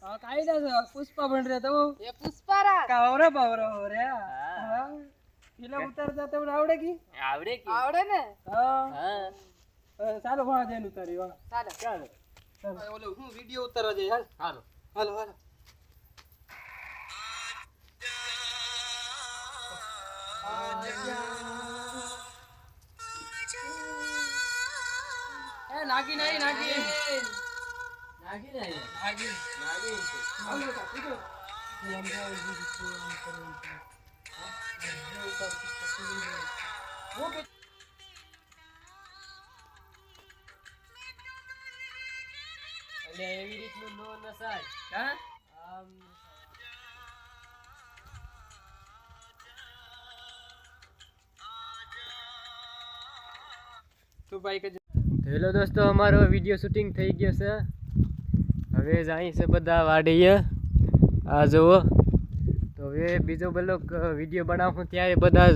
કાયદા છે પુષ્પા બન રે તો એ પુષ્પારા કાવરા રે હા પેલા ઉતારતા તમને આવડે કી આવડે ને હા ચાલો ભણા જઈને ઉતારી વાહ ચાલો ચાલો ઓલો હું વિડિયો ઉતારવા જઈ હાલો હાલો એ નાગી નહીં એવી રીતનું નો નસાય હા આમ તો બાઈક જ હેલો દોસ્તો અમારો વિડીયો શૂટિંગ થઈ ગયો છે હવે અહીં છે બધા વાડીએ આ જુઓ તો હવે બીજો બ્લોગ વિડીયો બનાવું ત્યારે બધા